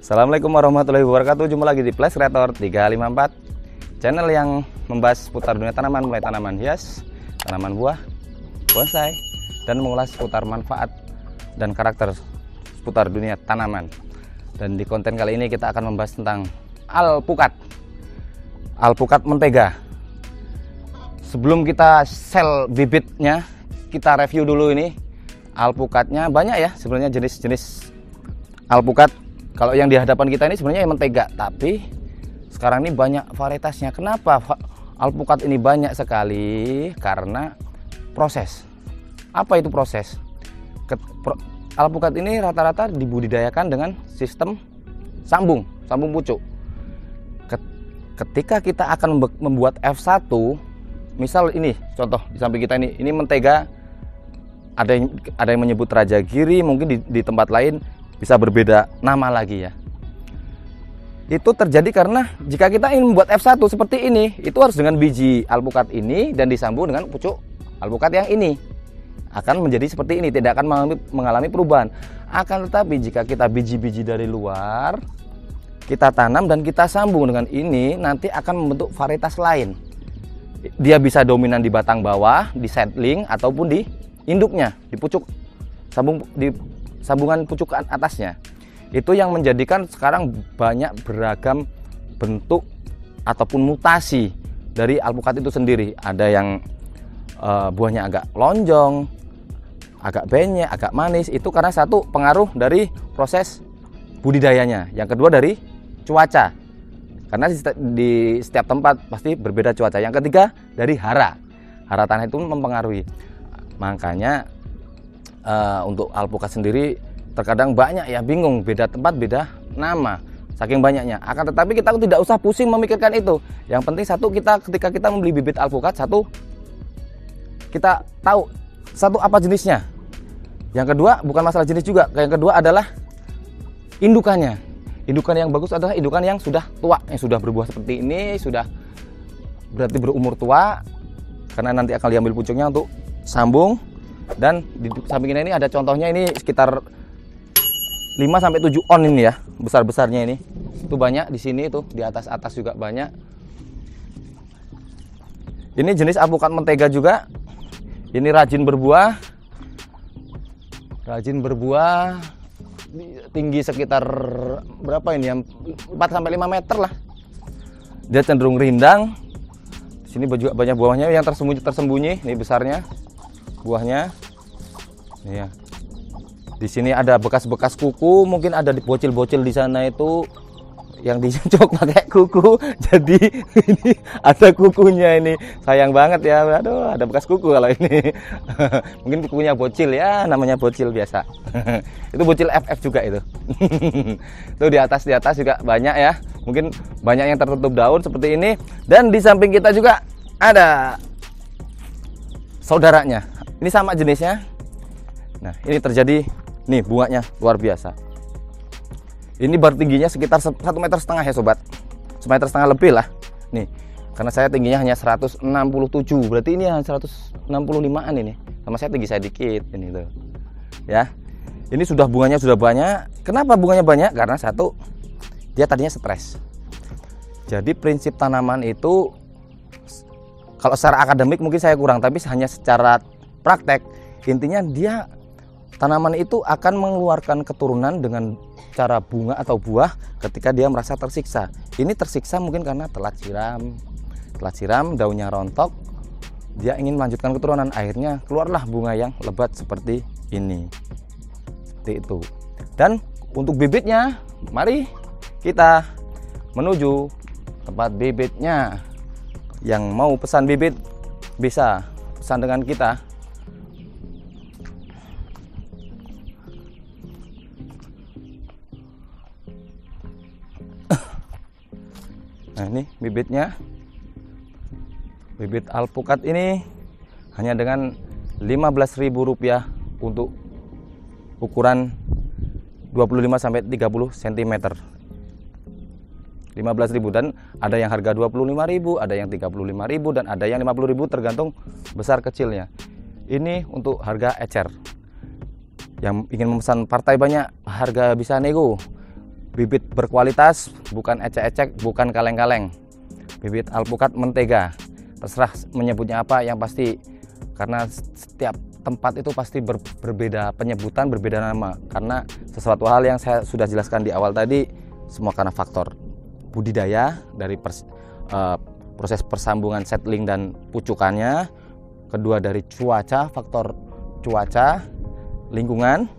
Assalamualaikum warahmatullahi wabarakatuh. Jumpa lagi di Flash Creator 354, channel yang membahas seputar dunia tanaman, mulai tanaman hias, tanaman buah, bonsai, dan mengulas seputar manfaat dan karakter seputar dunia tanaman. Dan di konten kali ini kita akan membahas tentang alpukat mentega. Sebelum kita sel bibitnya, kita review dulu ini alpukatnya. Banyak ya sebenarnya jenis-jenis alpukat. Kalau yang di hadapan kita ini sebenarnya mentega, tapi sekarang ini banyak varietasnya. Kenapa alpukat ini banyak sekali? Karena proses. Apa itu proses? Alpukat ini rata-rata dibudidayakan dengan sistem sambung pucuk. Ketika kita akan membuat F1, misal ini contoh di samping kita ini mentega, ada yang menyebut Raja Giri, mungkin di tempat lain bisa berbeda nama lagi ya. Itu terjadi karena jika kita ingin membuat F1 seperti ini, itu harus dengan biji alpukat ini dan disambung dengan pucuk alpukat yang ini. Akan menjadi seperti ini, tidak akan mengalami perubahan. Akan tetapi jika kita biji-biji dari luar, kita tanam dan kita sambung dengan ini, nanti akan membentuk varietas lain. Dia bisa dominan di batang bawah, di seedling, ataupun di induknya, di pucuk sambungan pucuk atasnya. Itu yang menjadikan sekarang banyak beragam bentuk ataupun mutasi dari alpukat itu sendiri. Ada yang buahnya agak lonjong, agak benyek, agak manis. Itu karena satu, pengaruh dari proses budidayanya. Yang kedua dari cuaca, karena di setiap tempat pasti berbeda cuaca. Yang ketiga dari hara tanah itu mempengaruhi. Makanya untuk alpukat sendiri terkadang banyak ya, bingung, beda tempat beda nama, saking banyaknya. Akan tetapi kita tidak usah pusing memikirkan itu. Yang penting satu, ketika kita membeli bibit alpukat, satu, kita tahu satu apa jenisnya. Yang kedua bukan masalah jenis juga, yang kedua adalah indukannya. Indukan yang bagus adalah indukan yang sudah tua, yang sudah berbuah seperti ini, sudah berarti berumur tua, karena nanti akan diambil pucuknya untuk sambung. Dan di sampingnya ini ada contohnya, ini sekitar 5-7 on ini ya, besar-besarnya ini. Itu banyak di sini, itu di atas juga banyak. Ini jenis alpukat mentega juga. Ini rajin berbuah. Tinggi sekitar berapa ini ya? 4-5 meter lah. Dia cenderung rindang. Di sini juga banyak buahnya yang tersembunyi. Ini besarnya buahnya. Iya. Di sini ada bekas-bekas kuku, mungkin ada bocil-bocil di sana itu yang dicocok pakai kuku. Jadi ini ada kukunya ini. Sayang banget ya. Aduh, ada bekas kuku kalau ini. Mungkin kukunya bocil ya, namanya bocil biasa. Itu bocil FF juga itu. Tuh di atas juga banyak ya. Mungkin banyak yang tertutup daun seperti ini. Dan di samping kita juga ada saudaranya. Ini sama jenisnya. Nah, ini terjadi nih, bunganya luar biasa. Ini baru tingginya sekitar 1,5 meter ya sobat. 1,5 meter lebih lah. Nih, karena saya tingginya hanya 167, berarti ini hanya 165an ini. Sama saya tinggi saya dikit ini tuh. Ya. Ini bunganya sudah banyak. Kenapa bunganya banyak? Karena satu, dia tadinya stres. Jadi prinsip tanaman itu, kalau secara akademik mungkin saya kurang, tapi hanya secara praktek, intinya dia tanaman itu akan mengeluarkan keturunan dengan cara bunga atau buah ketika dia merasa tersiksa. Ini tersiksa mungkin karena telat siram, daunnya rontok, dia ingin melanjutkan keturunan, akhirnya keluarlah bunga yang lebat seperti ini. Seperti itu. Dan untuk bibitnya, mari kita menuju tempat bibitnya. Yang mau pesan bibit bisa pesan dengan kita. Nah, ini bibitnya. Bibit alpukat ini hanya dengan Rp15.000 untuk ukuran 25-30 cm. 15.000, dan ada yang harga 25.000, ada yang 35.000, dan ada yang 50.000 tergantung besar kecilnya. Ini untuk harga ecer. Yang ingin memesan partai banyak, harga bisa nego. bibit berkualitas, bukan ecek-ecek, bukan kaleng-kaleng. Bibit alpukat mentega. Terserah menyebutnya apa, yang pasti karena setiap tempat itu pasti berbeda penyebutan, berbeda nama. Karena sesuatu hal yang saya sudah jelaskan di awal tadi, semua karena faktor budidaya dari proses persambungan settling dan pucukannya. Kedua dari cuaca, faktor cuaca, lingkungan.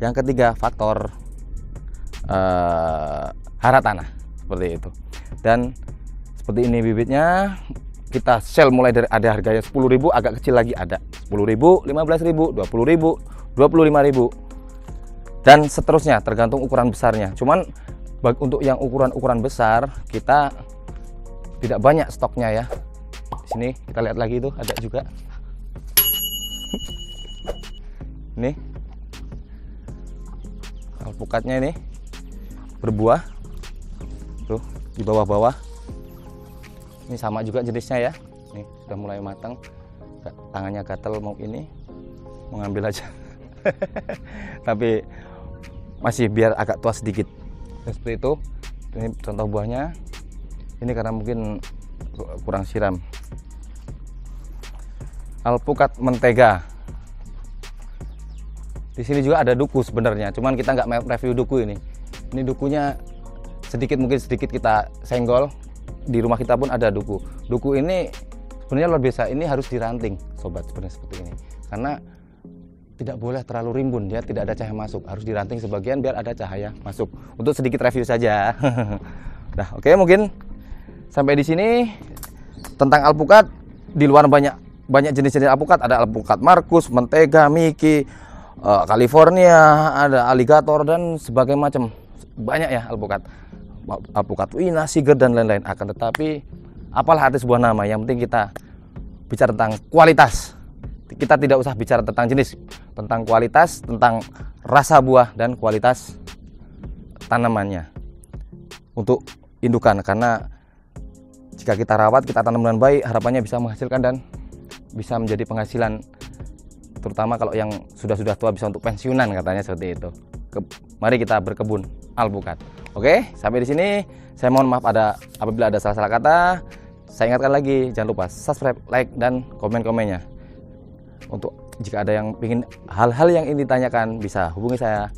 Yang ketiga faktor hara tanah, seperti itu. Dan seperti ini bibitnya, kita sell mulai dari ada harganya 10.000, agak kecil lagi ada 10.000, 15.000, 20.000, 25.000, dan seterusnya tergantung ukuran besarnya. Cuman untuk yang ukuran besar kita tidak banyak stoknya ya. Di sini kita lihat lagi, itu ada juga. Ini alpukatnya ini berbuah tuh di bawah-bawah. Ini sama juga jenisnya ya. Nih sudah mulai matang. Tangannya gatel mau ngambil aja. Tapi masih biar agak tua sedikit. Dan seperti itu. Ini contoh buahnya. Ini karena mungkin kurang siram. Alpukat mentega. Di sini juga ada duku sebenarnya, cuman kita nggak review duku ini. Ini dukunya mungkin sedikit kita senggol. Di rumah kita pun ada duku. Duku ini sebenarnya luar biasa. Ini harus diranting, sobat, sebenarnya seperti ini. Karena tidak boleh terlalu rimbun, dia tidak ada cahaya masuk. Harus diranting sebagian biar ada cahaya masuk. Untuk sedikit review saja. Nah, oke, mungkin sampai di sini tentang alpukat. Di luar banyak jenis-jenis alpukat. Ada alpukat Markus, mentega, Mickey, California, ada alligator dan sebagainya macam. Banyak ya alpukat Wina, Siger dan lain-lain. Akan tetapi apalah arti sebuah nama, yang penting kita bicara tentang kualitas. Kita tidak usah bicara tentang jenis, tentang kualitas, tentang rasa buah dan kualitas tanamannya untuk indukan. Karena jika kita rawat, kita tanam dengan baik, harapannya bisa menghasilkan dan bisa menjadi penghasilan, terutama kalau yang sudah tua bisa untuk pensiunan, katanya seperti itu. Mari kita berkebun alpukat. Oke, sampai di sini saya mohon maaf apabila ada salah-salah kata. Saya ingatkan lagi, jangan lupa subscribe, like, dan komen-komennya. Untuk jika ada yang ingin hal-hal yang ingin ditanyakan, bisa hubungi saya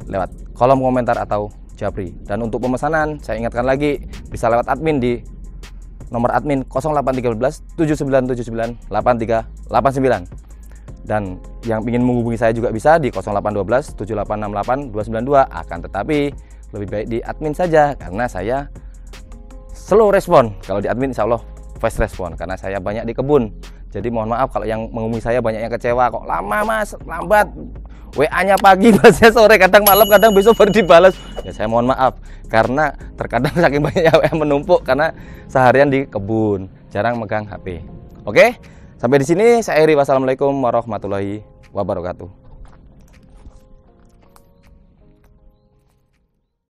lewat kolom komentar atau japri. Dan untuk pemesanan, saya ingatkan lagi, bisa lewat admin di nomor admin 0813 7979 8389. Dan yang ingin menghubungi saya juga bisa di 0812 7868 292. Akan tetapi lebih baik di admin saja, karena saya slow respon. Kalau di admin insya Allah fast respon, karena saya banyak di kebun. Jadi mohon maaf kalau yang menghubungi saya banyak yang kecewa, kok lama mas, lambat, WA-nya pagi, balasnya sore, kadang malam, kadang besok baru dibalas. Ya saya mohon maaf, karena terkadang saking banyaknya WA menumpuk, karena seharian di kebun, jarang megang HP. Oke, sampai di sini saya akhiri. Wassalamualaikum warahmatullahi wabarakatuh.